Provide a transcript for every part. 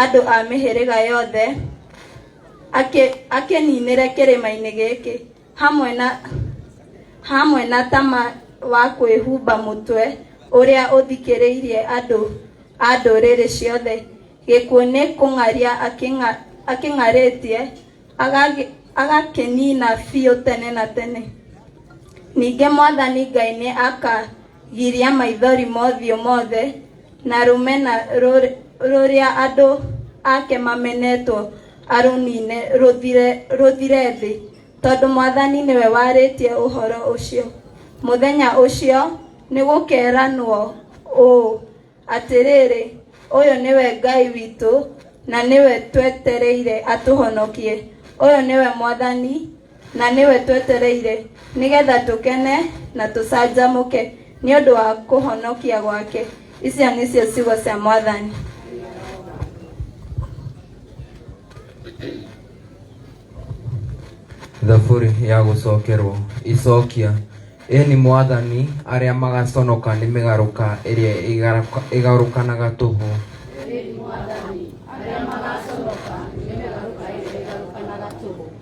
andũ a mĩhĩrĩga yothe akeninĩre kĩrĩma-inĩ gĩkĩ hamwe na tama wa kwĩhumba mũtwe ũrĩa ũthikĩrĩirie andũ a ndũrĩrĩ ciothe. Gĩkuũ nĩ kũng'aria akĩng'arĩtie agakĩnina biũ tene na tene. Ningĩ Mwathani Ngai nĩ akagiria maithori mothiũ mothe na rũmena rũrĩa andũ ake mamenetwo arũnine rũthire thĩ, tondũ Mwathani nĩwe warĩtie ũhoro ũcio. Mũthenya ũcio nĩ gũkeranwo ũũ atĩrĩrĩ, ũyũ nĩwe Ngai witũ na nĩwe twetereire atũhonokie. Ũyũ nĩwe Mwathani na nĩwe twetereire, nĩgetha tũkene na tũcanjamũke nĩ ũndũ wa kũhonokia gwake. Icio nĩcio ciugo cia Mwathani. Thaburi ya gũcokerwo. Icokia. Ĩni Mwathani arĩa magaconoka nĩ mĩgarũka ĩrĩa ĩgarũkanaga tũhũ.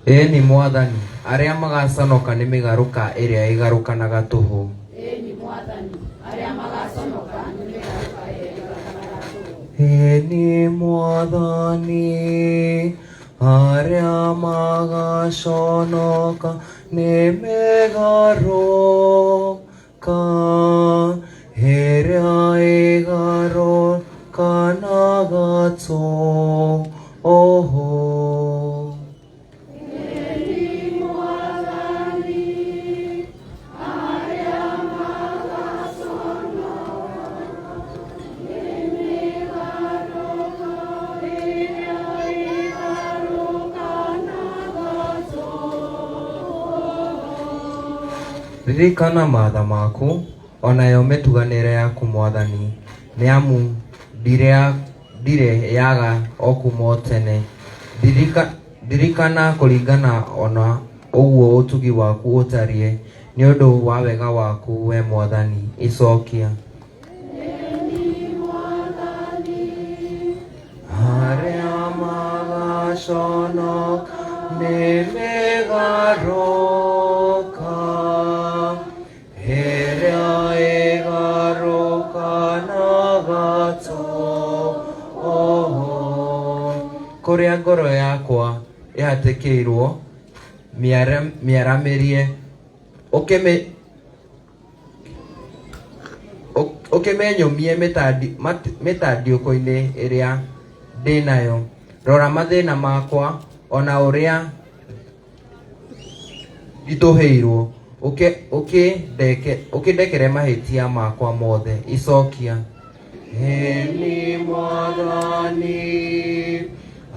Ĩni Mwathani arĩa magaconoka nĩ mĩgarũka ĩrĩa ĩgarũkanaga tũhũ. Ĩni Mwathani arĩa magaconoka nĩ mĩgarũka ĩrĩa ĩgarũkanaga tũhũ. Ririkana matha maku, onayo mĩtuganĩre yaku Mwathani, nĩamu ndire yaga o kuma tene. Ririkana kũringana ona ũguo ũtugi waku ũtariĩ, nĩ ũndũ wa wega waku we Mwathani. Icokia. Arĩa magaconoka nĩ mĩgarũka ĩrĩa ĩgarũkanaga tũhũ. Kũrĩa ngoro yakwa ĩhatĩkĩirwo mĩaramĩrie ũkĩmenyũmie mĩtandĩũko-inĩ ĩrĩa ndĩnayo. Rora mathĩna makwa ona ũrĩa nditũhĩirwo, ũkĩndekere mahĩtia makwa mothe. Icokia. Ĩni Mwathani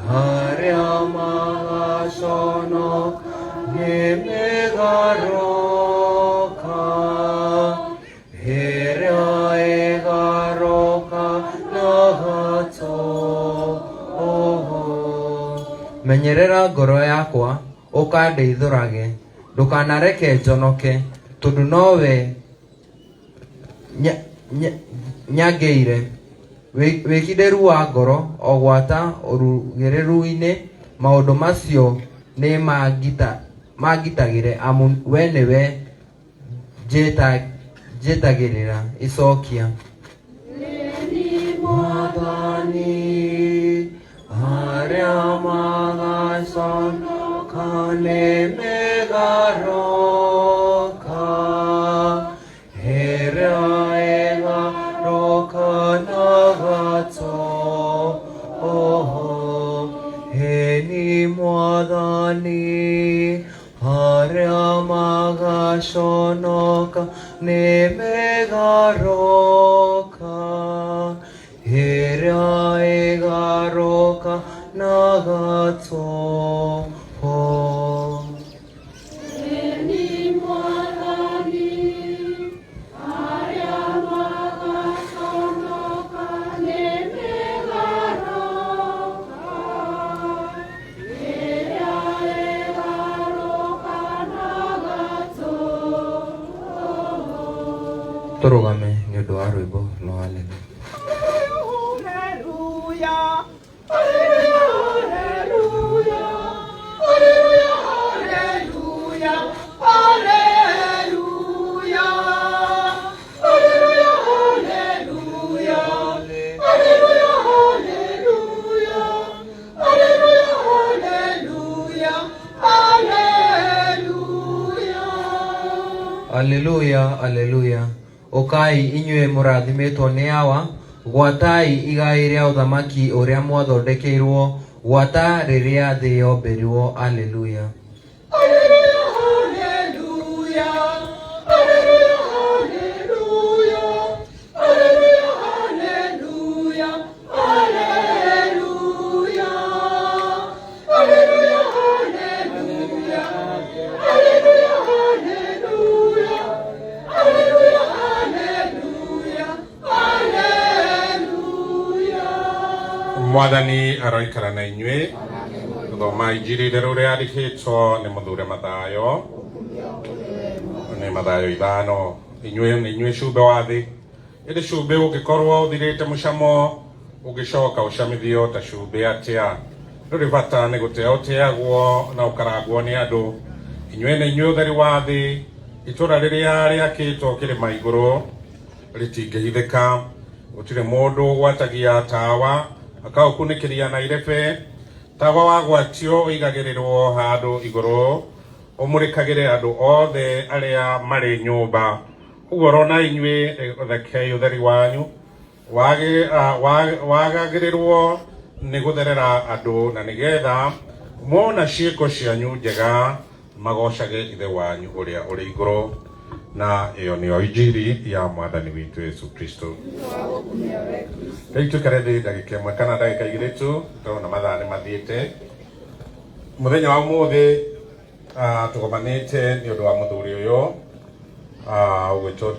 arĩa magaconoka nĩ mĩgarũka ĩrĩa ĩgarũkanaga tũhũ. Menyerera ngoro yakwa ũkandeithũrage, ndũkanareke njonoke, tondũ nowe nyangĩire. Wĩkindĩru wa ngoro o gwata ũrugĩrĩru-inĩ, maũndũ macio nĩ mangitagĩre, amu we nĩwe njĩtagĩrĩra. Icokia. Mwathani arĩa magaconoka nĩ mĩgarũka ĩrĩa ĩgarũkanaga tũhũ. Ĩni Mwathani arĩa magaconoka nĩ mĩgarũka ĩrĩa ĩgarũkanaga tũhũ. Tũrũgame nĩ ũndũ wa rwĩmbo rwa haleluya. Hallelujah, hallelujah. Okai inyue murathimetwo ni awa, gwatai igai ria uthamaki uria mwathondekeirwo, gwata riria thi yomberirwo. Hallelujah. Mwathani aroikara na inyue. Thoma injiri rero ria rikitwo ni muthure Mathayo. Ni Mathayo 5. Inyue cumbe wa thi. Indi cumbe ungikorwo uthirite mucamo ugicoka ucamithio ta cumbe atia. Nduri bata ni gutea uteagwo na ukaragwo ni andu. Inyue na inyue utheri wa thi. Itura riria riakitwo kirima iguru ritingihithika. Gutire mundu gwatagia tawa akaukunikiria na irebe. Tawa wagwatio igagirirwo handu iguru umurikagire andu othe aria mari nyumba. Ugoro na inyue thekei utheri wanyu wagagirirwo ni gutherera andu na nigetha mona ciiko cianyu njega magocage ithe wanyu uria uri iguru. Na iyo niyo injiri ya Mwathani witu Yesu Kristo. Tukare ndagika imwe kana ndagika igiri tu tondũ mathaa nĩ mathiĩte. Mũthenya wa ũmũthĩ tugomanĩte nĩ ũndũ wa mũthuri ũyũ ũgwĩtwo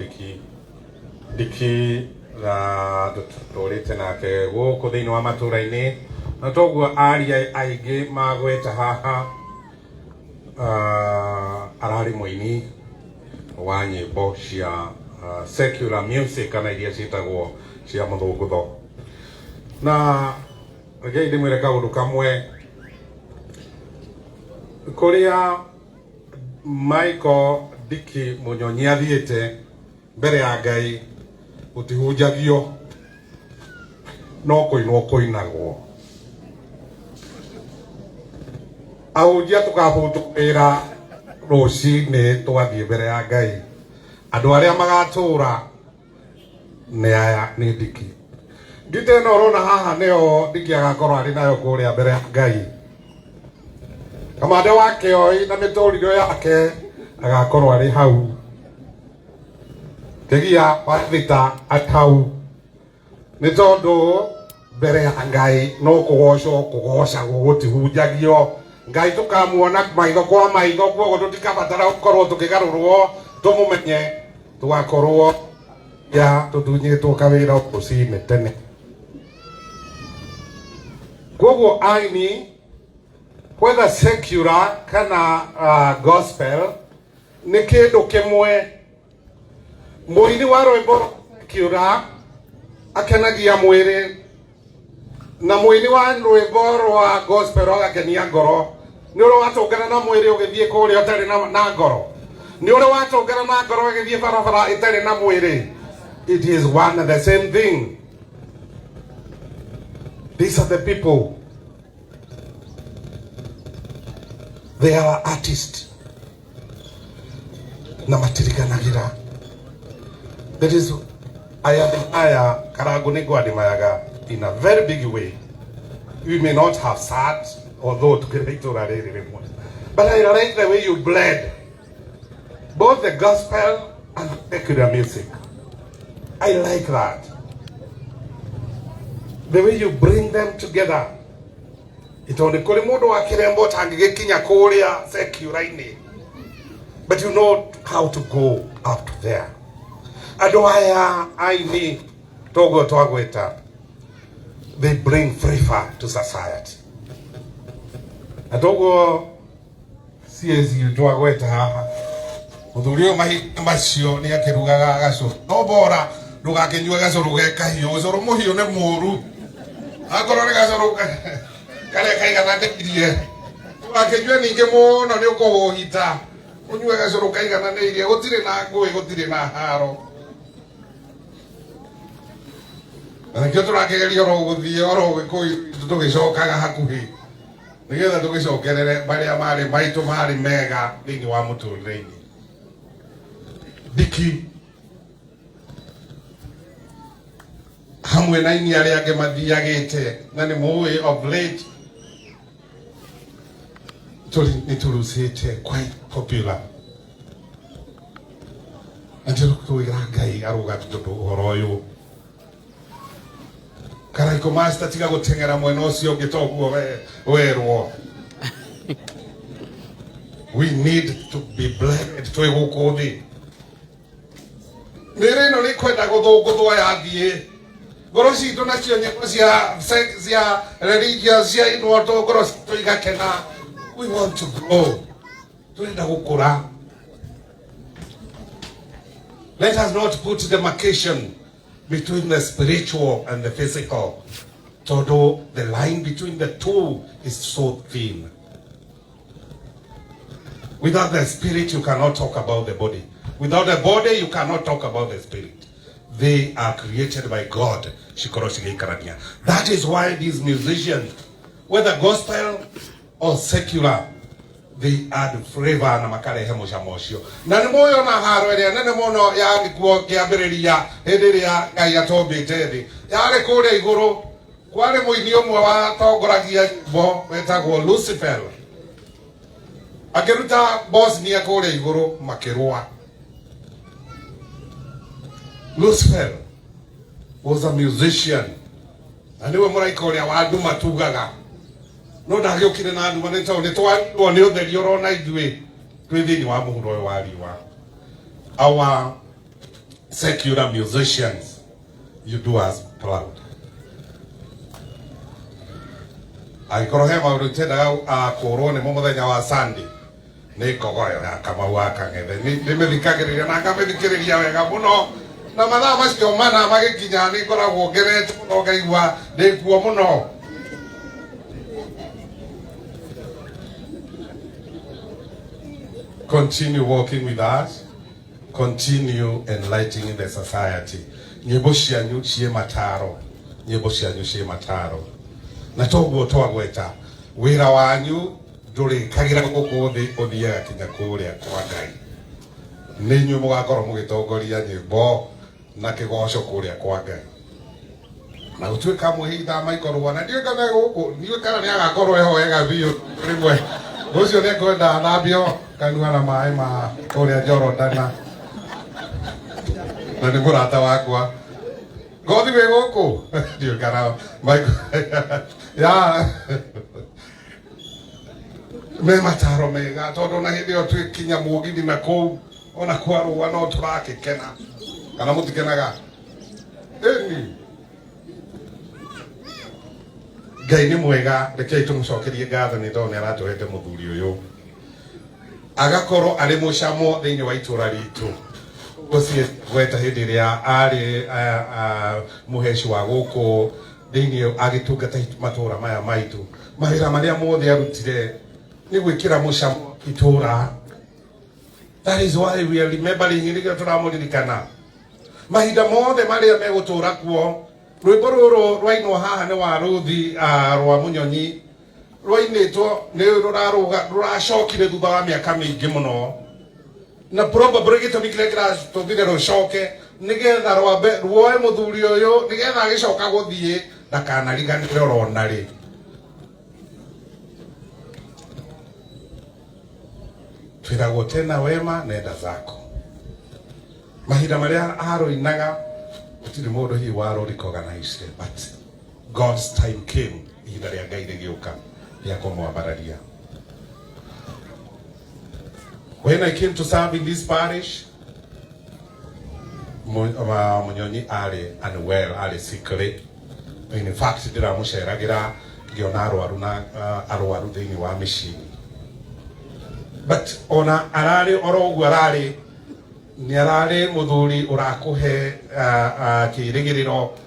Ndiki na tũtũrĩte nake gũkũ thĩinĩ wa matũũra-inĩ, na toguo aria aingĩ magweta haha. Ararĩ mũini wa nyĩmbo cia secular music kana iria ciĩtagwo cia mũthũngũtho. Na reke ndĩmwĩre kaũndũ kamwe. Kũrĩa Michael Ndiki Mũnyonyi athiĩte mbere ya Ngai gũtihunjagio, no kũinwo kũinagwo. Ahunjia tũkabũtũkĩra rũcinĩ twathiĩ mbere ya Ngai. Andũ arĩa magatũũra nĩ aya nĩ Ndiki. Ngita ĩno ũrona haha nĩyo Ndiki agakorwo arĩ nayo kũrĩa mbere ya Ngai. Kamande wake oi na mĩtũrĩre yake agakorwo arĩ hau. Tegia wa thita atau. Nĩ tondũ mbere ya Ngai no kũgocagwo gũtihunjagio. Ngai tukamuona maitho kwa maitho, koguo tutikabatara gukorwo tukigarurwo tumumenye, tugakorwo ya tutunyitwo kawira ucini tene. Koguo aini whether secular kana gospel ni kindu kimwe. Muini wa rwimbo secular akenagia mwiri na muini wa rwimbo rwa gospel agakenia ngoro. Ni uri watungana na mwiri ugithie kuria utari na ngoro. Ni uri watungana na ngoro ugithie barabara itari na mwiri. It is one and the same thing. These are the people. They are artists. Na matirikanagira. That is, I admire Karagunigo Adimayaga in a very big way. We may not have sat, although to get to but I like the way you blend both the gospel and the secular music. I like that. The way you bring them together. Itone kuri mundu wa kirembo tangigikinya kuria secular-ini. But you know how to go up to there. Andu aya aini togo twagweta. They bring flavor to society. Atogo CSU twagweta haha. Muthuri macio ni akirugaga gaco. No bora ndugakinyua gacoro gekahio. Gacoro muhio ni muru. Akorwo ni gacoro kare kaigana ndekirie wakejwe ninge muno ni ukohita unywe gacoro kaigana neirie gutire na ngui gutire na haro Anakio turakegeria oro guthie oro gikui tugicokaga hakuhi nigetha tugicokerere baria mari maitu mari mega thini wa muturire-ini diki hamwe na ini aria ange mathiagite na ni muwi of late ni turusite quite popular Anjero kuira Ngai aruga tundu uhoro uyu Karaiko master tiga gutengera mwena ucio ungi toguo werwo We need to be blessed twi guku thi Nere no ni kwenda guthunguthwa yathie Ngoro citu nacio nyĩmbo cia religious cia inwoto ngoro citu igakena We want to grow turenda gukura Let us not put demarcation between the spiritual and the physical. Todo, the line between the two is so thin. Without the spirit, you cannot talk about the body. Without the body, you cannot talk about the spirit. They are created by God. That is why these musicians, whether gospel or secular, they add flavor na makarehe mucamo na ni moyo na haro ria nene muno ya gikuo kiambiriria hindi ria Ngai atombite thi yari kuria iguru kwari muini umwe wa tongoragia bo wetagwo Lucifer akiruta Bosnia kuria iguru makirua Lucifer was a musician and we muraika uria wa andu matugaga No ndagiukire na andu maneta ni twarirwo ni utheri urona ithui twi thini wa muhuro uyu wa riwa Our secular musicians, you do us proud. Aikoro he maundu tendaga akurwo ni muthenya wa Sunday ni kogoyo ya Kamau Akang'ethe ni mithikagiriria na ngamithikiriria wega muno na mathaa macio mana magikinya ni ngoragwo ngerete muno ngaigua ndi kuo muno Continue walking with us. Continue enlightening the society. Nyimbo cianyu cie mataro. Nyimbo cianyu cie mataro. Na toguo twagweta wira wanyu nduri kagira guku thi uthiaga kinya kuria kwa Ngai. Ni nyu mugakorwo mugitongoria nyimbo na kigoco kuria kwa Ngai. Na utuika muhitha maikorwo na ndio kana guku ndio kana ni agakorwo ehoega biu rimwe. Ucio ni kwenda thambio kanua na mai ma kuria Jorodana na ni murata wakwa gothi we guku ndio kana ya me mataro mega tondu na hindi yo twikinya mugithi na kuu ona kwarua no turakikena kana mutikenaga eni Ngai ni mwega rekei tumucokerie ngatho ni ndone aratuhete muthuri uyu agakorwo ari mucamo thiini wa itura ritu gucie gweta hindi ria ari muheci wa guku thiini agitungata matura maya maitu mawira maria mothe arutire ni gwikira mucamo itura. That is why we are remembering him turamuririkana mahinda mothe maria megutura kuo rwimbo ruru rwainwo haha ni wa ruthi rwa munyonyi rwainitwo ni ruracokire thutha wa miaka mingi muno na probably gitumi kiria kiratũthire rucoke nigetha ruoe muthuri uyu nigetha agicoka guthie ndakanariganire orona ri twiragwo tena wema nenda zako mahinda maria aroinaga gutire mundu hi waro recognize but God's time came ihinda ria Ngai rigiuka ria kumwambararia. When I came to serve in this parish, munyonyi ari unwell, ari sickly. In fact, ndiramuceragira ngiona arwaru thiini wa micini. But ona arari oroguo arari ni arari muthuri urakuhe kirigiriro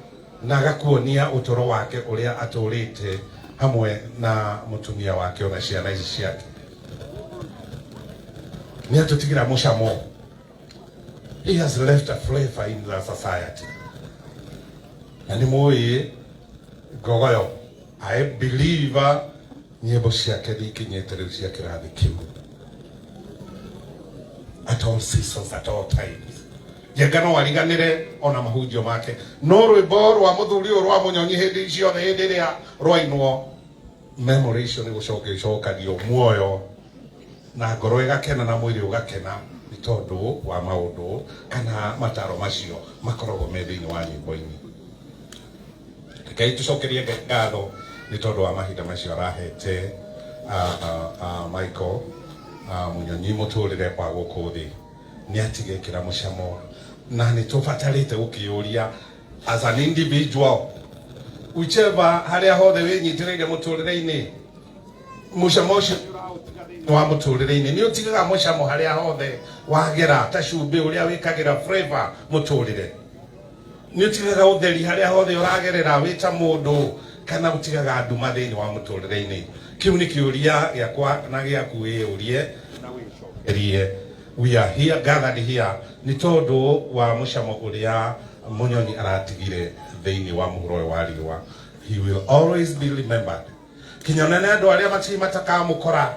na agakuonia utoro wake uria aturite hamwe na mutumia wake ona ciana ici ciake. Ni atutigira mucamo. He has left a flavor in the society. Na ni moi gogoyo. I believe nyimbo ciake nikinyete riu cia kirathi kiu. At all seasons, at all times. Yengano wariganire ona mahunjio make. No rwimbo rwa muthuri rwa munyonyi hindi icio hindi ria rwainwo memory icio ni gucokagio muoyo na ngoro igakena na mwiri ugakena ni tondu wa maundu kana mataro macio makoragwo me thiini wa nyimbo-ini. Rekei tucokerie ngatho ni tondu wa mahinda macio arahete Michael munyonyi muturire kwa guku thi ni atigekira mucamo na ni tubatarite gukiuria as an individual whichever haria hothe winyitireire muturire-ini mucamo ucio wa muturire-ini ni utigaga mucamo haria hothe wagera ta cumbi uria wikagira flavor muturire ni utigaga utheri haria hothe uragerera wita mundu kana utigaga nduma thiini wa muturire-ini. Kiu ni kiuria giakwa na giaku wiurie na wicokerie. We are here gathered here ni tondu wa mucamo uria munyonyi aratigire thiini wa muhuro wa riwa. He will always be remembered. Kinyonene andu aria matakamukora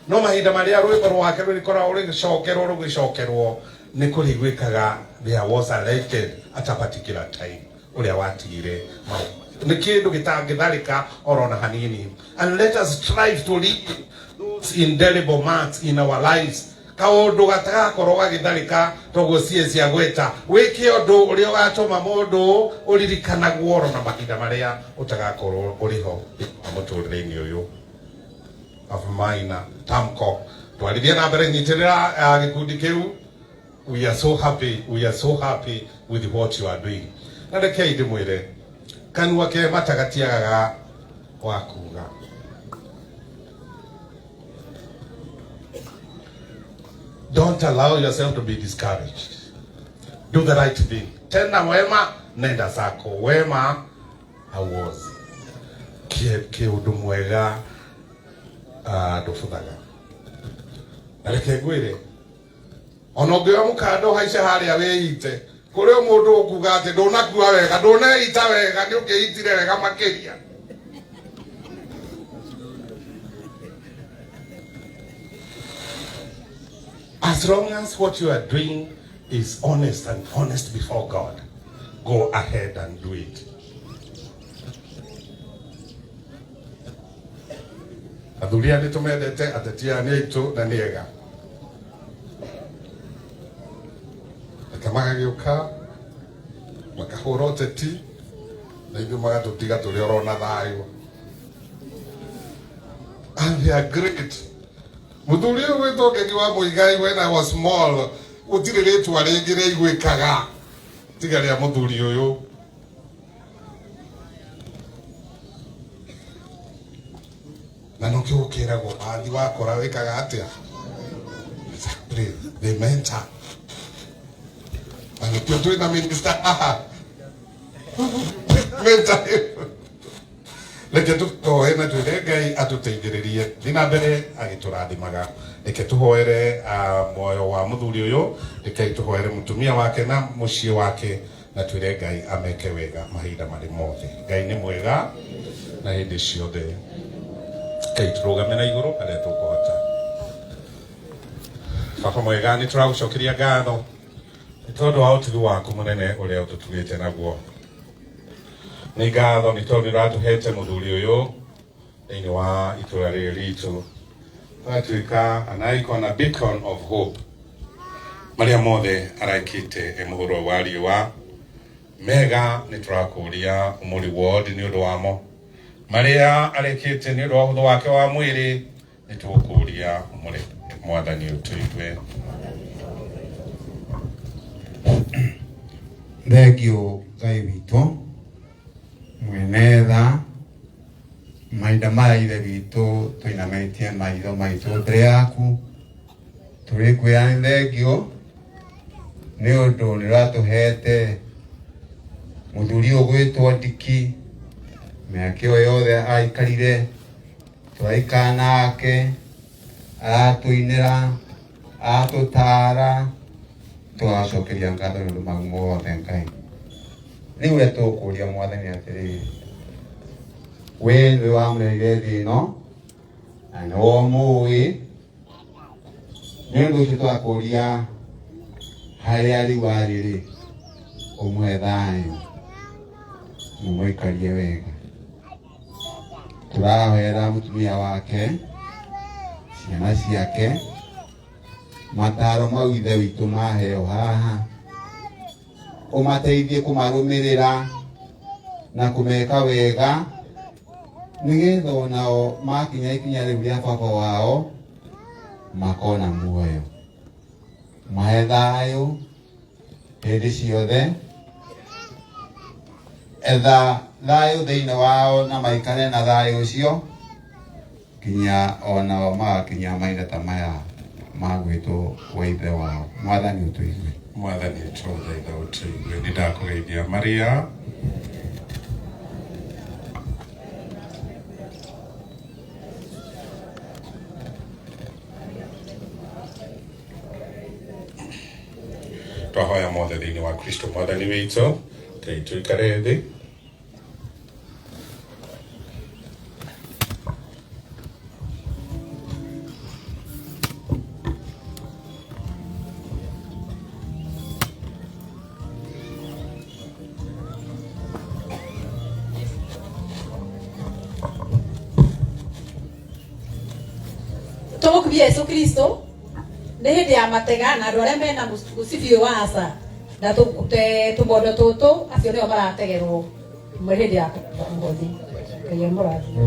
no mahinda maria rwimbo rwake rurikora rugicokerwo ni kurigwikaga there was a legend at a particular time uria watigire ni kindu gitangitharika orona hanini. And let us strive to leave those indelible marks in our lives. Kaundu gatagakorwo gagitharika togucie cia gweta wiki undu uria ugatuma mundu uririkanagwo orona mahinda maria utagakorwo uriho muturire-ini uyu. Of mine tamko twarithia na mbere nyitirira gikundi kiu. We are so happy with what you are doing. Na rekei ndimwire kanua ke matagatiagaga wakuga don't allow yourself to be discouraged. Do the right thing. Tenda wema nenda zako wema hauozi ke undu mwega ndubuthaga. Na reke ngwire ona ngioya mukando haice haria wiite kuri mundu ukuga ati ndunakua wega nduneita wega ni ungiitire wega makiria. As long as what you are doing is honest and honest before God, go ahead and do it. Adulia ni tumedete atetia ni itu na niega. Kamaga giuka makahura uteti na ithu magatutiga turi orona thayo. And they are great. Muthuri uyu witwo Ngegi wa Muigai when I was small utire ritwa ringi riigwikaga tiga ria muthuri uyu. Na no kiukiragwo athi wakora wikaga atia. Exactly. They mentor. And if you're doing a minister, mentor. Leke tuhoe na twire Ngai atuteithiririe thina mbere agiturathimaga. Leke tuhoere moyo wa muthuri uyu, leke tuhoere mutumia wake na mucii wake na twire Ngai ameke wega mahinda mari mothe. Ngai ni mwega na hindi ciothe. Ngai turugame na iguru aria tukuhota. Baba mwega ni turagucokeria ngatho ni tondu wa utigi waku munene uria ututugite naguo. Ni ngatho ni tondu uratuhete muthuri uyu thiini wa itura riri ritu atuika an icon, a beacon of hope maria mothe araikite muhuro wa riwa mega. Ni turakuria umuri ward ni undu wamo maria arekite ni undu wa uthu wake wa mwiri. Ni tukuria umuri mwathani utuitwe. Thengio Ngai witũ mwene tha mahinda maya ithe witũ tũinamĩtie maitho maitũ mbere yaku tũrĩkwĩra nĩ thengio nĩ ũndũ nĩ ũratũhete muthuri ugwitwo Ndiki miaka iyo yothe aikarire twaikara nake atuinira atutara tugacokeria ngatho nĩ ũndũ mau mothe Ngai. Rĩu ũrĩa tũkũria Mwathani atĩrĩrĩ, we nĩwe wamũreheire thĩ ĩno na nĩ wamũĩ, nĩ ũndũ ũcio twakũria harĩa rĩu arĩ-rĩ, ũmũhe thayũ mũmũikarie wega. Tũrahoera mũtumia wake, ciana ciake, mataro mau ithe witũ maheo haha, ũmateithie kũmarũmĩrĩra na kũmeka wega, nĩgetha onao makinya ikinya rĩu rĩa baba wao makona muoyo. Mahe thayũ hĩndĩ ciothe, etha thayũ thĩinĩ wao na maikare na thayũ ũcio kinya onao magakinya mahinda ta maya magwĩtwo wa ithe wao. Mwathani ũtũigue. Mwathani tũthaitha ũtũigue. Nĩndakũgeithia Maria. Twahoya mothe thĩinĩ wa Kristo Mwathani witũ. Ngai tũikare thĩ. Tũmũkubie Yesu Kristo nĩ hĩndĩ ya matega na andũ arĩa mena mũcibi wa aca na tũmondo tũtũ acio nĩo marategerwo mwe hĩndĩ ya mũhothi. Ngai amũrathime.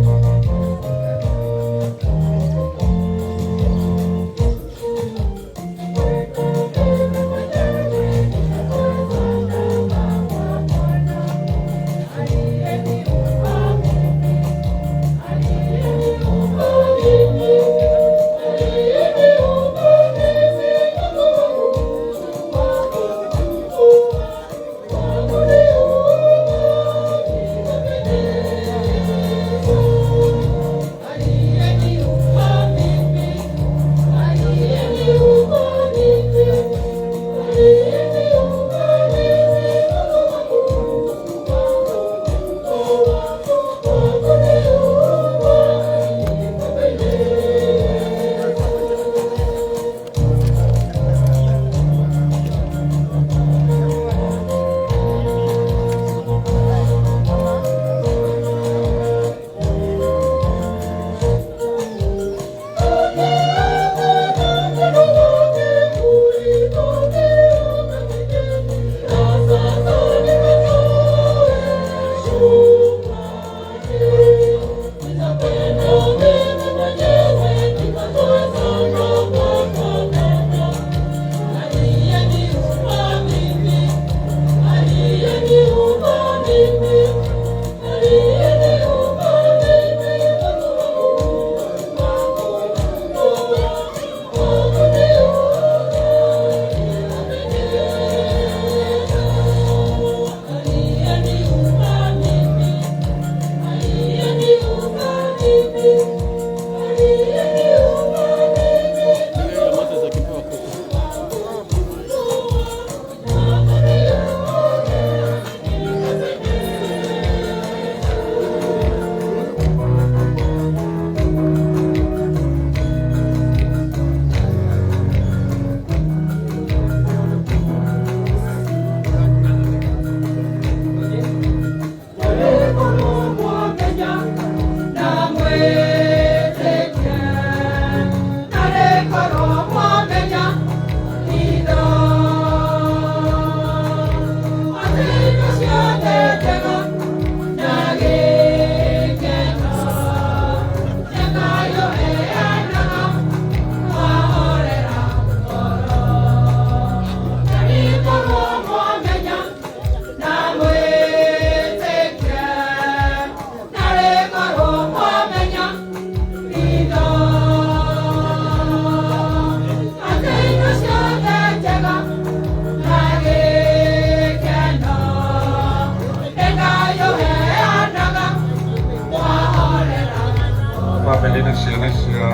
family na ciana cia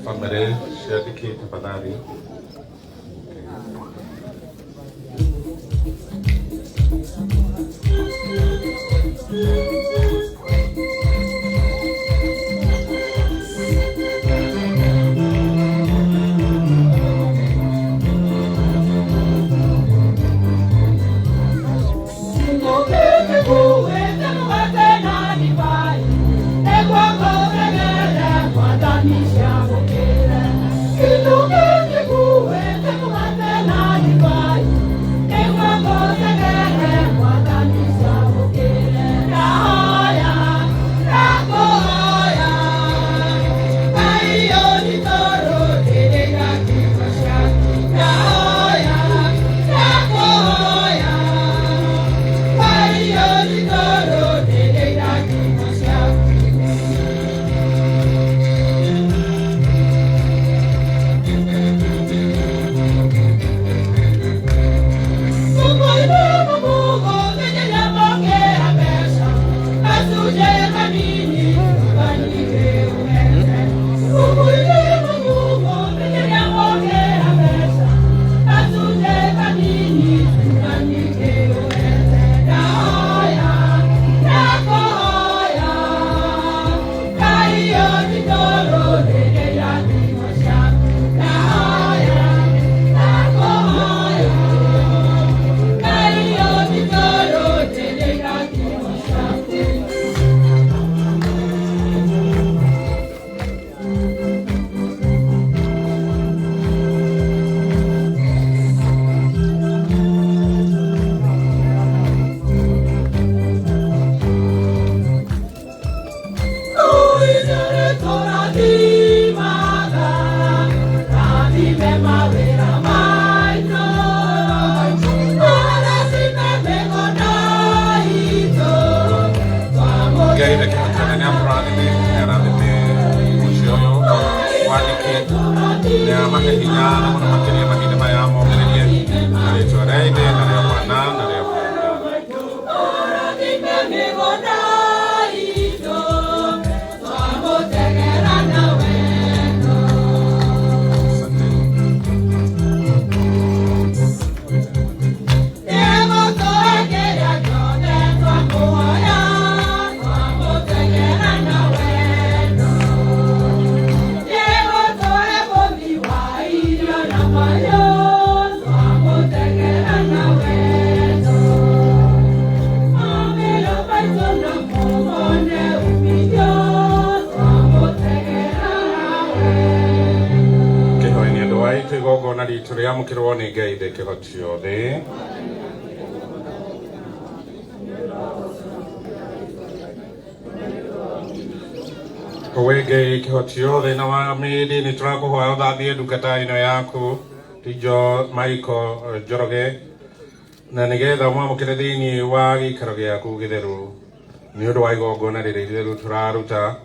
family cia diki tafadhali. Wege kihotio the na wa midi ni trako ho da die dukata ino yaku tijo Michael Joroge na nigetha mwa mukiredini wa gikaro yaku githeru ni undu wa igongona riri ritheru turaruta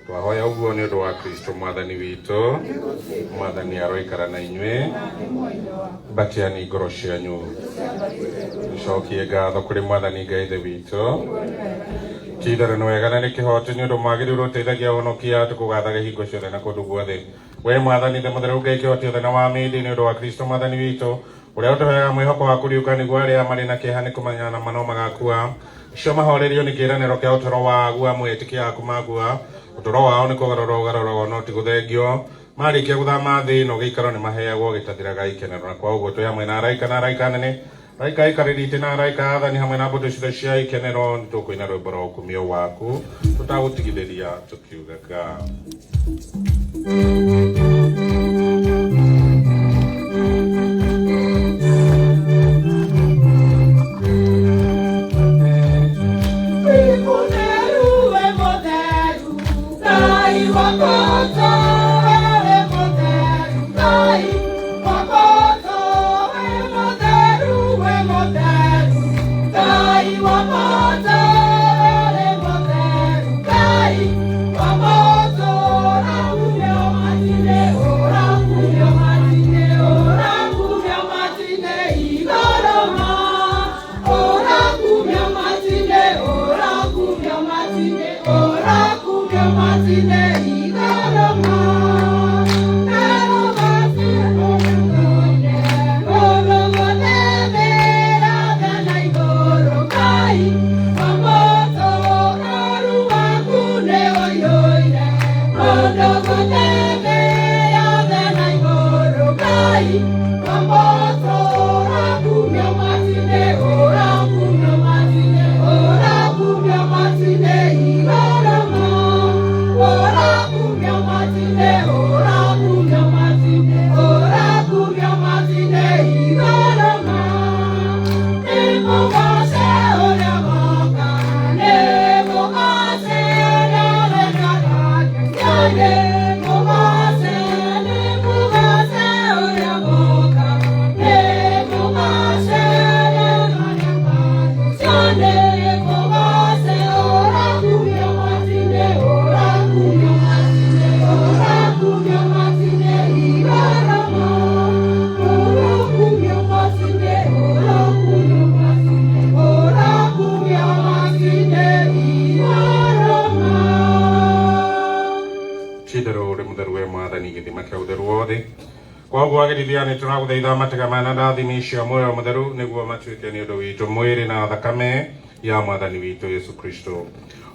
twahoya uguo ni undu wa Kristo mwathani witu mwathani aroikara na inywe batiani ngoro cianyu cokie ngatho kuri mwathani Ngai ithe witu Kidara no wega ni kihoto ni undu magiru teithagia honokia tukugathaga hingo ciothe na kundu guothe we mwathani the mutheru Ngai kihoto othe na wa mindi ni undu wa Kristo mwathani witu uria utuheaga mwihoko wa kuriuka niguo aria mari na kiha ni kumanya na mano magakua cio mahorerio ni kiraniro kia utoro wa gua mwitikia aku magua utoro wao ni kugaroro no tiguthengio marikia guthama thi no giikaro ni maheagwo gitathiraga ikenero na kwa uguo twi hamwe na araika nene Raika ikariri na raika athani hamwe na mboto ciothe cia ikenero nitukuina rwimbo rwa ukumio waku tutagutigithĩria tukiugaga Ora Ni tunaguthaitha matega mana ndathimisha moyo mutheru niguo matuike ni undu witu mwiri na thakame ya mwathani witu Yesu Kristo.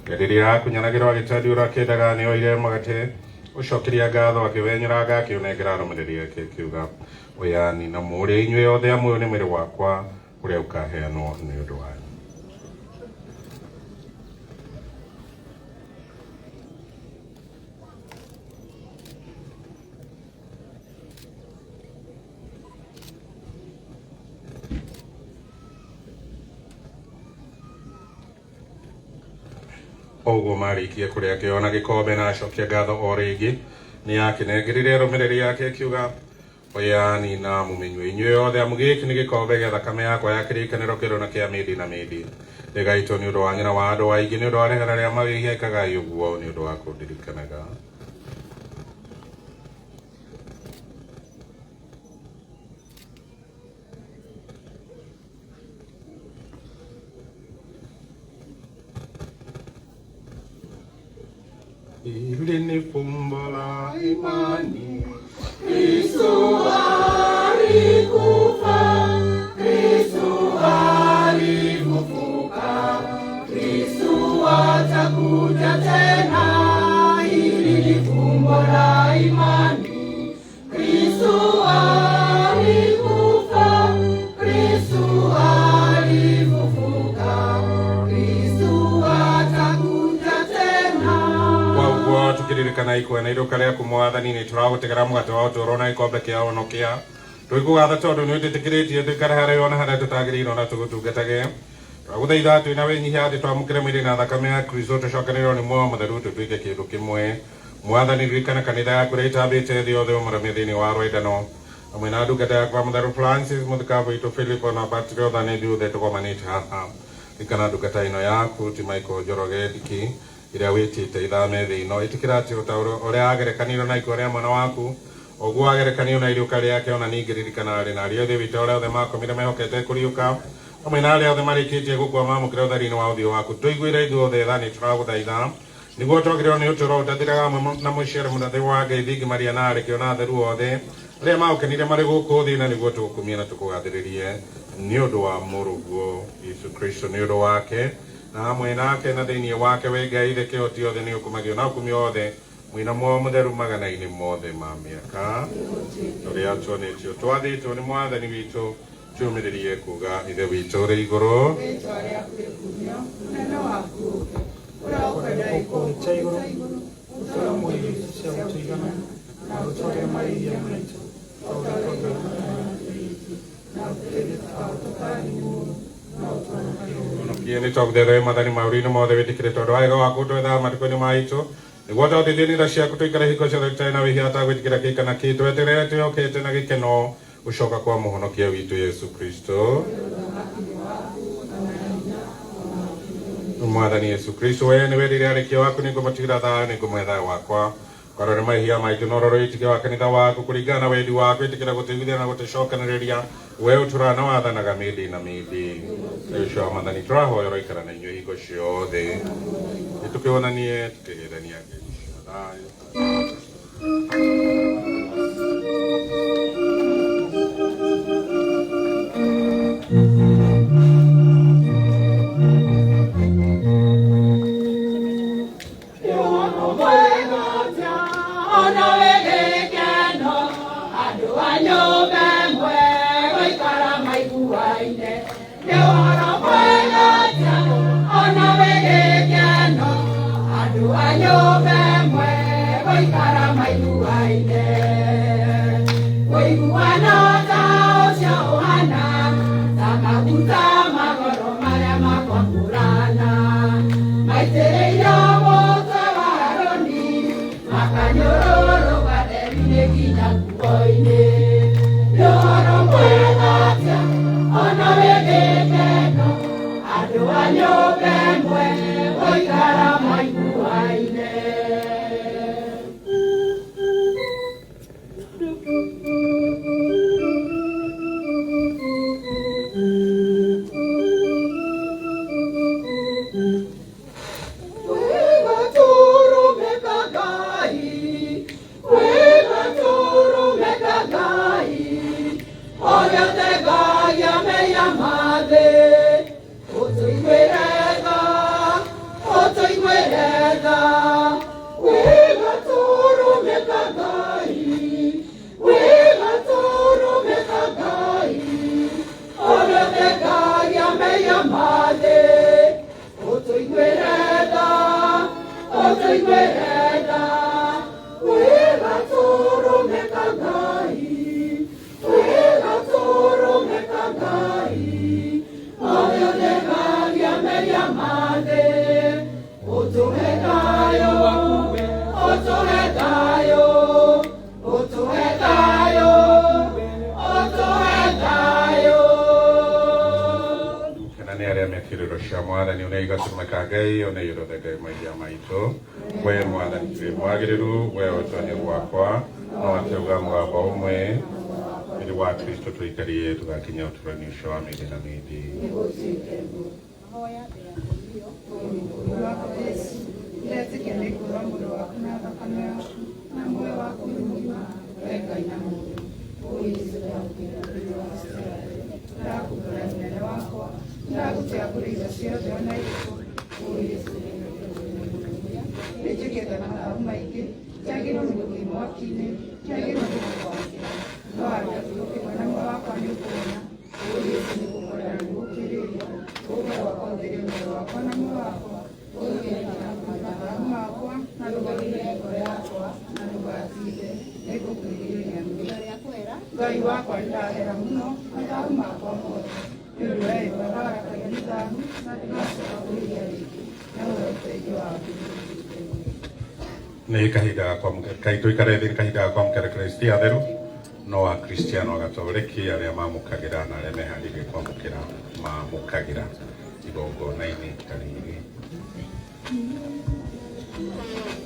Riria kunyanagirwo agitandi ura kendaga ni oire magate ucokeria ngatho akiwenyeranga akionengera arumiriri ake akiuga oyani na muri inywe yothe amwe ni mwiri wakwa uria ukaheanwo ni undu wanyu. Oguo marikie kuria kiona gikombe na acokia ngatho o ringi ni akinengirire arumiriri yake akiuga oyani na mumenywe inywe yothe amu giki ni gikombe gia thakame yakwa ya kirikaniro kiruna kia mindi na mindi rigaitwo ni undu wa nyina wa andu aingi ni undu wa rehera ria mawihia ikagai uguo ni undu wa kundirikanaga. Hili ni fumbo la imani. Kristo alikufa, Kristo alifufuka, Kristo atakuja tena. Hili ni fumbo la imani. Kristo alikufa, Kristo alifufuka, Kristo atakuja tena. Tukiririkana ikwena iruka ria kumwathani ni turagutigera mugate wa uturo na ikombe kia honokia twikugatha tondu ni utitikiritie twikare haria yona haria tutagiriirwo na tugutungatage turaguthaitha twina winyihia ati twamukire mwiri na thakame ya Kristo tucokanirwo ni muoyo mutheru tutuike kindu kimwe. Mwathani ririkana kanitha yaku ria itambite thi yothe umurame thiini wa rwendano amwe na ndungata yakwa mutheru Francis muthikabu itu Philip na Patriotha ni ndiuthe tukomanite haha. Ririkana ndungata ino yaku ti Michael Njoroge Diki iria witite ithame thi ino itikira ati utauro uria agerekanirwo na ikwa ria mwana waku oguo agerekanirwo na iruka riake ona ningi ririkana ari na aria othe wite uria othe makomire mehokete kuriuka amwe na aria othe marikitie gukua mamukire utheri-ini wa uthio waku tuiguire ithuothe tha ni turaguthaitha niguo twagirwo ni uturo utathiraga na muciare murathe wa Ngai thingi maria na arekio na theru othe aria maukenire mari guku thi na niguo tugukumia na tukugathiririe ni undu wa muruguo Yesu Kristo ni undu wake na hamwe nake na thiini wake we Ngai the kihoti othe ni ukumagio na ukumi othe mwina muoyo mutheru magana-ini mothe ma miaka uria tuonetio twathitwo ni mwathani witu ciumiririe kuga ithe witu uri iguru Kieni tok dere madani maurino mothe witikire tondu wa wega waku twetha matukũ-inĩ maitu niguo twatithie nĩ tha ciaku tũikare hingo ciothe tũtarĩ na wĩhia atagwĩtĩkĩra kĩĩkana kĩ tweterere twĩhokete na gĩkeno gũcoka kwa mũhonokia witũ Yesu Kristo. Mwathani Yesu Kristo we nĩ werire arĩkia waku nĩ ngũmũtigĩra thayũ nĩ ngũmũhe thayũ wakwa kwarore mahia maitũ no roro wĩtĩkio wa kanitha waku kũringana na wendi waku ĩtĩkĩra gũteithia na gũtũcokanĩrĩria we ũtũra na wathanaga mĩndĩ na mĩndĩ ũcio Mwathani tũrahoya ũroikara na inyuĩ hingo ciothe nĩ tũkĩonanie tũkĩgeithania Ngai. Nĩ kahinda kwa kai tuikare thĩ kahinda kwa mkerekreistia theru no a Kristiano Gatoleki arĩa mamũkagĩra na arĩa meharĩirie kwamũkĩra mamũkagĩra igongona-inĩ ta rĩrĩ. Thank you.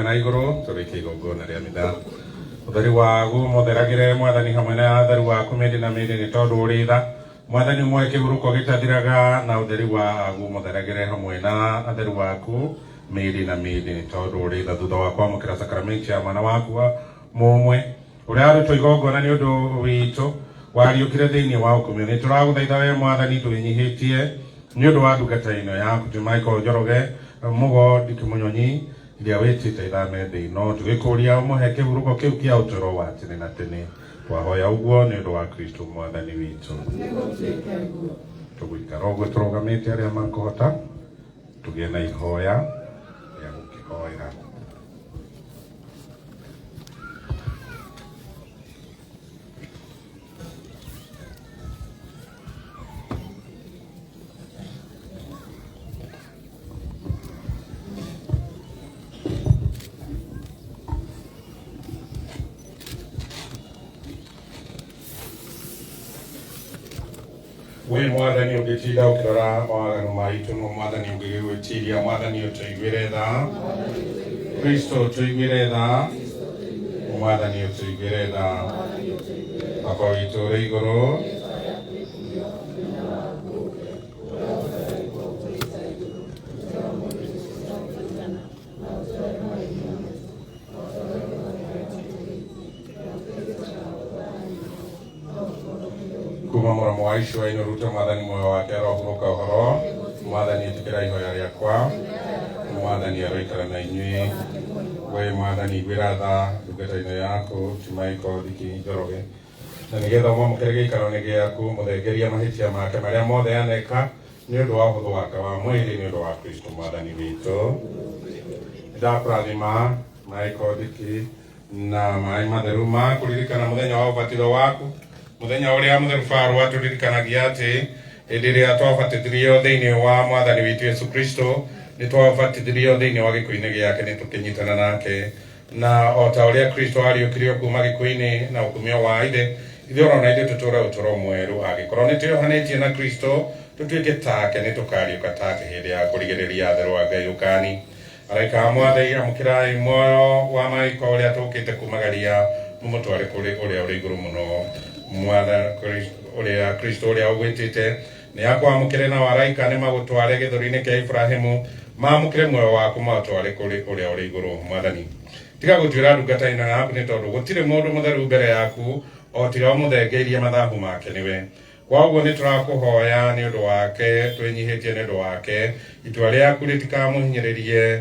na iguru turike igongona ria mitha utheri wagu mutheragire mwathani hamwe na utheri waku mindi na mindi ni tondu uri tha mwathani umwe kihuruko gitathiraga na utheri wagu mutheragire hamwe na utheri waku mindi na mindi ni tondu uri tha thutha wa kwamukira sakramenti ya mwana waku mumwe uria arutwo igongona ni undu witu wariukire thiini wa ukumio ni turaguthaitha we mwathani twinyihitie ni undu wa ndungata ino yaku Michael Njoroge Mugodi Kimunyonyi iria witite ithame thino tugikuria umuhe kihuruko kiu kia utoro wa tene na tene twahoya uguo ni undu wa Kristo mwathani witu tugwikara uguo turugamite aria makuhota tugie na ihoya ya gukihoera we mwathani ugitida ukirora mawaganu maitu no mwathani ugigwitiria mwathani utuiguire tha Kristo tuigire tha mwathani tuigire tha Papa witũ ũrĩ igũrũ kuma mũramo wa icua-inĩ rute mwathani muoyo wake arohurũka ũhoro mwathani ĩtĩkĩra ihoya rĩakwa mwathani aroikara na inyuĩ we mwathani gwĩra tha ndungata-inĩ yaku timaiko thiki njoroge na nĩgetha ũmwamũkĩre gĩikaro-inĩ gĩaku mũthengeria mahĩtia make marĩa mothe aneka nĩ ũndũ wa ũhũthũ wake wa mwĩrĩ nĩ ũndũ wa Kristo mwathani witũ ndakũrathima maiko thiki na maĩ matheru ma kũririkana mũthenya wa ũbatitho waku mũthenya ũrĩa mũtheru Baro atũririkanagia atĩ hĩndĩ ĩrĩa twabatithirio thĩinĩ wa mwathani witũ Yesu Kristo nĩ twabatithirio thĩinĩ wa gĩkuũ-inĩ gĩake nĩ tũkĩnyitana nake na o ta ũrĩa Kristo ariũkirio kuma gĩkuũ-inĩ na ũkumio wa ithe ithuĩ orona ithuĩ tũtũũre ũtũũro mwerũ angĩkorwo nĩ twĩohanĩtie na Kristo tũtuĩke take nĩ tũkariũka take hĩndĩ ya kũrigĩrĩria therũ wa Ngai ũkani araika a Mwathani amũkĩrai muoyo wa maiko ũrĩa tũkĩte kumagaria mũmũtware kũrĩ ũrĩa ũrĩ igũrũ mũno ũrĩa Kristo ũrĩa ũgwĩtĩte nĩ akwamũkĩre na waraika nĩ magũtware gĩthũri-inĩ kĩa Ibrahimu mamũkĩre muoyo waku matware kũrĩ ũrĩa ũrĩ igũrũ mwathani tiga gũtuĩra ndungata-ino yaku nĩ tondũ gũtirĩ mũndũ mũtheru mbere yaku o tiga ũmũthengeirie mathabu make nĩwe kwa ũguo nĩ tũrakũhoya nĩ ũndũ wake twĩnyihĩtie nĩ ũndũ wake itua rĩaku rĩtikamũhinyĩrĩrie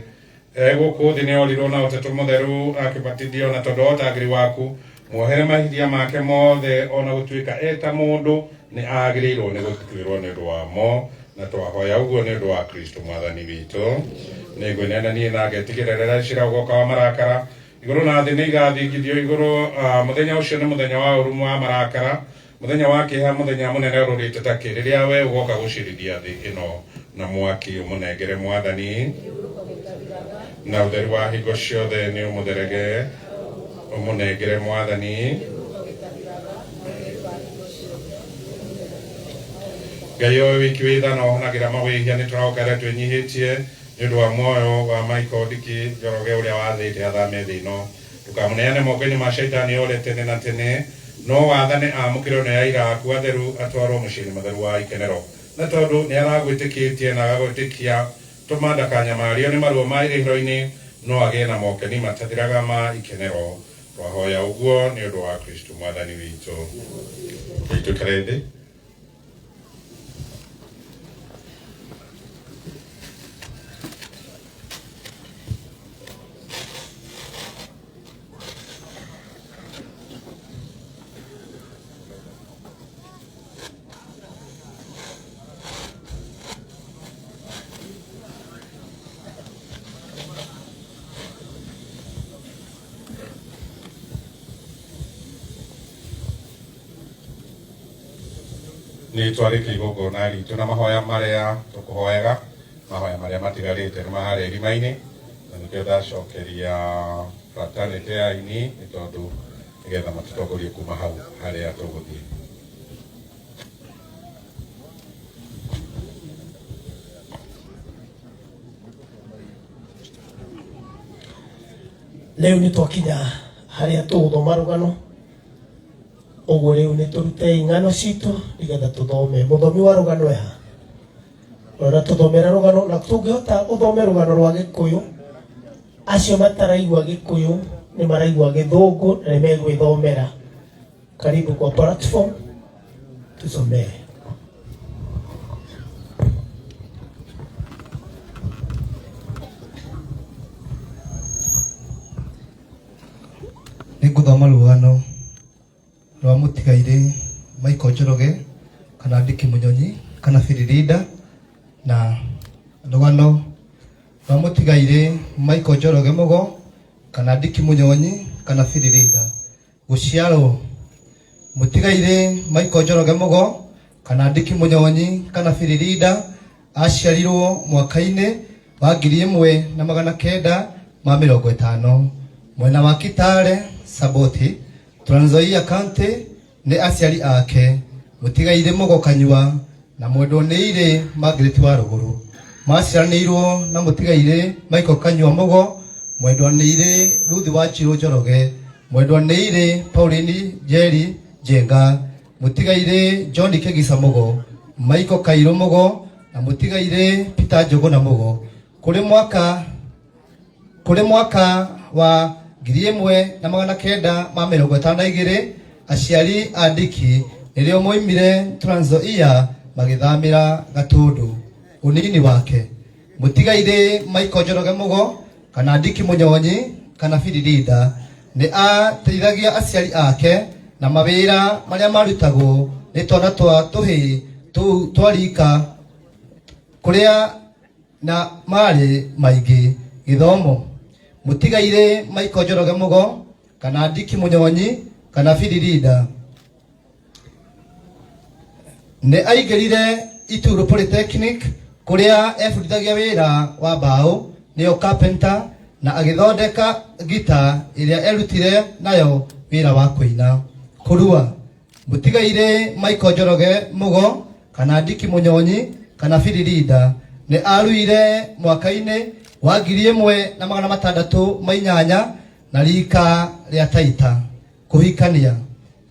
gũkũ thĩ nĩ orirwo na ũtetũ mũtheru akĩbatithio na tondũ otagĩri waku muohere mahithia make mothe ona gũtuĩka eta mũndũ nĩ agĩrĩirwo nĩ gũtuĩrwo nĩ ũndũ wamo na twahoya ũguo nĩ ũndũ wa Kristo mwathani witũ nĩ ngwĩnenanie na ngetigĩrĩra cira ũgoka wa marakara igũrũ na thĩ nĩ igathingithio igũrũ mũthenya ũcio nĩ mũthenya wa ũrumu wa marakara mũthenya wa kĩeha mũthenya mũnene ũrũrĩte ta kĩ rĩrĩa we ũgoka gũcirithia thĩ ĩno na mwaki ũmũnengere mwathani na ũtheru wa hingo ciothe nĩ ũmũtherege ũmũnengere mwathani Ngai ũyũ wiki wĩthana ũhonagĩra mawĩhia nĩ tũraũkĩra twĩnyihĩtie nĩ ũndũ wa muoyo wa Michael Ndiki Njoroge ũrĩa wathĩte athame thĩ ĩno ndũkamũneane moko-inĩ ma caitani ore tene na tene no wathane amũkĩre nĩ aira aku atheru atwarwo mũciĩ-inĩ mũtheru wa ikenero na tondũ nĩ aragwĩtĩkĩtie na agagwĩtĩkia tũma ndakanyamario nĩ maruo ma irĩhĩro-inĩ no agĩe na mokeni matathiraga ma ikenero twahoya ũguo nĩ ũndũ wa Kristo mwathani witũ tũikare thĩ nĩ twarĩkia igongona ritũ na mahoya marĩa tũkũhoyaga mahoya marĩa matigarĩte nĩ maharĩa irima-inĩ na nĩkĩo ndacokeria fraternity ya aini nĩ tondũ nĩgetha matũtongorie kuma hau harĩa tũgũthiĩ rĩu nĩ twakinya harĩa tũgũthoma rũgano ũguo rĩu nĩ tũrute ing'ano citũ nĩgetha tũthome mũthomi wa rũgano ya rora tũthomera rũgano na tũngĩhota ũthome rũgano rwa Gĩkũyũ acio mataraigua Gĩkũyũ nĩ maraigua Gĩthũngũ na nĩ megwĩthomera karibu kwa platform tusomee nĩngũthoma rũgano rwa mũtigairĩ Michael Njoroge kana Ndiki Mũnyonyi kana Firirida na rũgano rwa mũtigairĩ Michael Njoroge Mũgo kana Ndiki Mũnyonyi kana Firirida gũciarwo mũtigairĩ Michael Njoroge Mũgo kana Ndiki Mũnyonyi kana Firirida aciarirwo mwaka-inĩ wa 1950 mwena wa Kitale Saboti Trans Nzoia County nĩ aciari ake mũtigairĩ Mũgo Kanyua na mwendwo nĩ irĩ Margaret wa Rũgũrũ maciaranĩirwo na mũtigairĩ Michael Kanyua Mũgo mwendwa nĩ irĩ Ruthi wa Chirũ Njoroge, mwendwa nĩ irĩ Pauline Njeri Njenga, mũtigaire John Kĩgisa Mũgo, Michael Kairũ Mũgo, na mũtigaire Peter Njogo na Mũgo. Kũrĩ mwaka wa 1952 aciari andiki nĩrĩo moimire Trans Nzoia magĩthamĩra Gatũndũ ũnini wake. Mũtigaire Michael Njoroge Mũgo kana Ndiki Mũnyonyi kana Firirida nĩ ateithagia aciari ake na mawĩra marĩa marutagwo nĩ twana twa tũhĩ twarika kũrĩa na marĩ maingĩ gĩthomo. Mũtigaire Michael Njoroge Mũgo kana Ndiki Mũnyonyi kana Firirida nĩ aingĩrire Ituru Polytechnic kũrĩa ebundithagia wĩra wa mbaũ nĩyo carpenter na agĩthondeka gita ĩrĩa erutire nayo wĩra wa kũina kũrua. Mũtigaire Michael Njoroge Mũgo kana Ndiki Mũnyonyi kana Firirida nĩ aruire mwaka-inĩ wa 1608 na rika rĩa Taita kũhikania.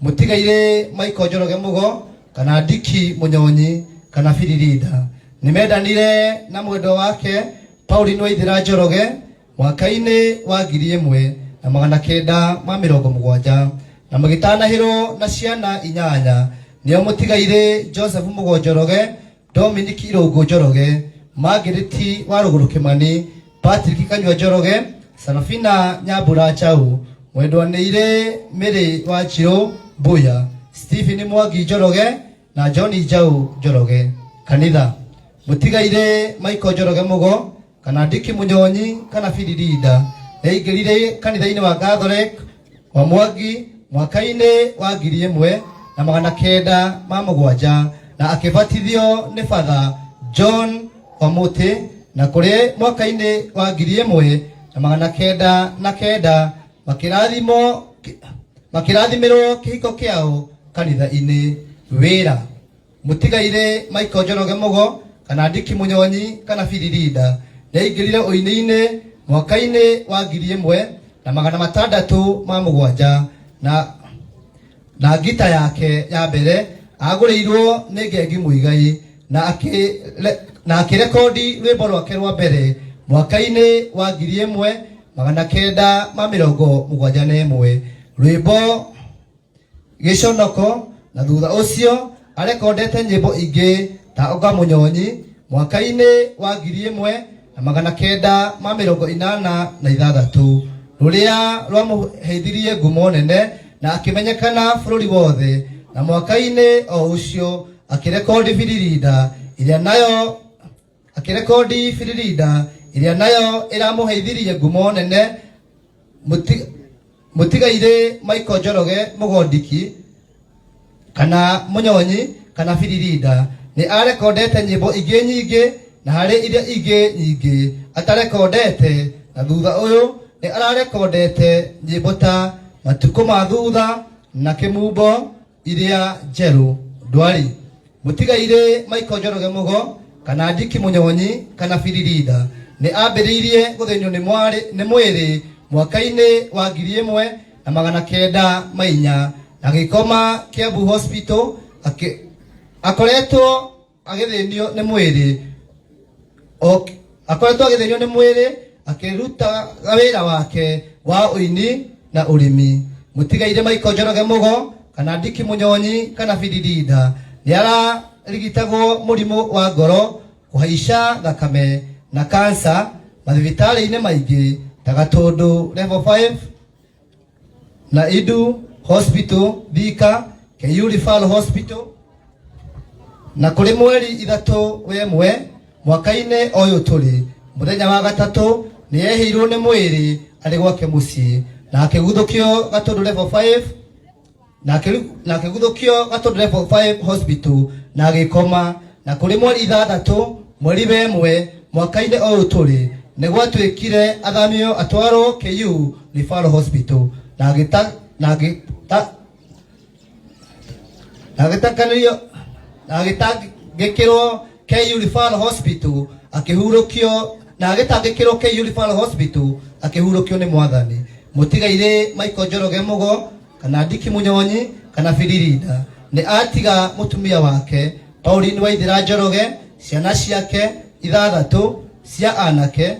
Mũtigaire Michael Njoroge Mũgo kana Ndiki Mũnyonyi kana Firirida nĩ mendanire na mwendwa wake Pauline Waithira Njoroge mwaka-inĩ wa 1970 na magĩtanahĩrwo na ciana 8 nĩo mũtigaire Joseph Mũgo Njoroge, Dominic Irũngũ Njoroge, Margaret wa Rũgũrũ Kĩmani, Patrick Kanyua Njoroge, Sarafina Nyambura Chau, mwendwa nĩ irĩ Mĩrĩ wa Chirũ Mbuya, Stephen Mwangi Njoroge na John Njau Njoroge. Kanitha mũtigaire Michael Njoroge Mũgo kana Ndiki Mũnyonyi kana Firirida aingĩrire kanitha-inĩ wa Catholic wa Mwangi mwaka-inĩ wa 1907 na akĩbatithio nĩ Father John Wamuti na kũrĩ mwaka-inĩ wa 1909 makĩrathimirwo kĩhiko kĩao kanitha-inĩ wĩra. Mũtigaire Michael Njoroge Mũgo kana Ndiki Mũnyonyi kana Firirida nĩaingĩrire ũini-inĩ mwaka-inĩ wa 1907 na ngita yake ya mbere agũrĩirwo nĩ Ngengi Mũigai na akĩrekondi rwĩmbo rwake rwa mbere mwaka-inĩ wa 1971 rwĩmbo Gĩconoko, na thutha ũcio arekondete nyĩmbo ingĩ ta Oga Mũnyonyi mwaka-inĩ wa 1986 rũrĩa rwamũheithirie ngumo nene na akĩmenyekana bũrũri wothe, na mwaka-inĩ o ũcio akĩrekondi Firirida ĩrĩa nayo ĩramũheithirie ngumo nene. Mũtigaire Michael Njoroge Mũgo Ndiki kana Mũnyonyi kana Firirida nĩ arekondete nyĩmbo ingĩ nyingĩ na harĩ iria ingĩ nyingĩ atarekondete, na thutha ũyũ nĩ ararekondete nyĩmbo ta Matukũ ma Thutha na Kĩmumbo iria njerũ ndwari. Mũtigaire Michael Njoroge Mũgo kana Ndiki Mũnyonyi kana Firirida nĩ ambĩrĩirie gũthĩnio nĩ mwĩrĩ mwaka-inĩ wa 1904 na gĩkoma Kiambu Hospital. Akoretwo agĩthĩnio nĩ mwĩrĩ akĩruta wĩra wake wa ũini na ũrĩmi. Mũtigaire Michael Njoroge Mũgo kana Ndiki Mũnyonyi kana Firirida nĩ ararigitagwo mũrimũ wa ngoro, kũhaica thakame na kansa mathibitarĩ-inĩ maingĩ ta Gatũndũ Level 5 na Idu Hospital, Thika, KU Referral Hospital. Na kũrĩ mweri 3/1 mwaka-inĩ ũyũ tũrĩ mũthenya wa gatatũ nĩ eheirwo nĩ mwĩrĩ arĩ gwake mũciĩ na akĩguthũkio Gatũndũ Level 5 na akĩguthũkio Gatũndũ Level 5 Hospital na agĩkoma. Na kũrĩ mweri 6 mweri wa 1 mwaka-inĩ ũyũ tũrĩ nĩ gwatuĩkire athamio atwarwo KU Referral Hospital na agĩtangĩkĩrwo KU Referral Hospital akĩhurũkio na agitangikirwo KU Referral Hospital akihurukio ni mwathani. Mutigaire Michael Njoroge Mugo kana Ndiki Munyonyi kana Fidirida ni atiga mutumia wake Pauline Waithira Njoroge, ciana ciake 6 cia anake,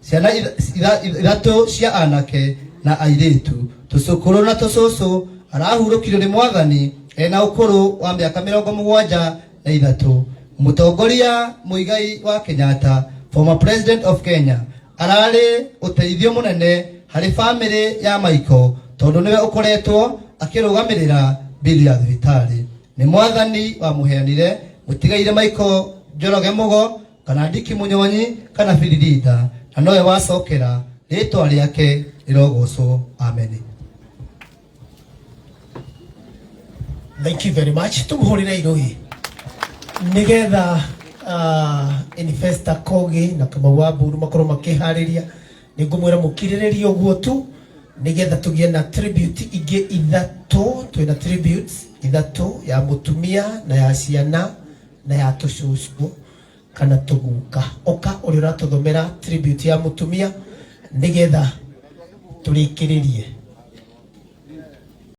ciana 3 cia anake na airitu. Tucukuru na tucucu arahurukirio ni mwathani ena ukuru wa miaka 73. Mutongoria Muigai wa Kenyatta, former president of Kenya, arari uteithio munene hari family ya Michael tondu niwe ukoretwo akirugamirira bili ya thibitari. Ni mwathani wa muheanire. Mutigaire Michael Njoroge Mugo kana Ndiki Munyonyi kana Fidirida, na nowe wacokera ritwa riake irogocwo. Amen. Thank you very much. Tumuhurire irohi nigetha Investor Kogi na Kamau wa Mburu makorwo makihariria. Ningumwira mukiriririe uguo tu nigetha tugie na tribute ingi 3. Twina tributes 3 ya mutumia na ya ciana na ya tucucu kana tuguka. Oka uri uratuthomera tribute ya mutumia nigetha turikiririe.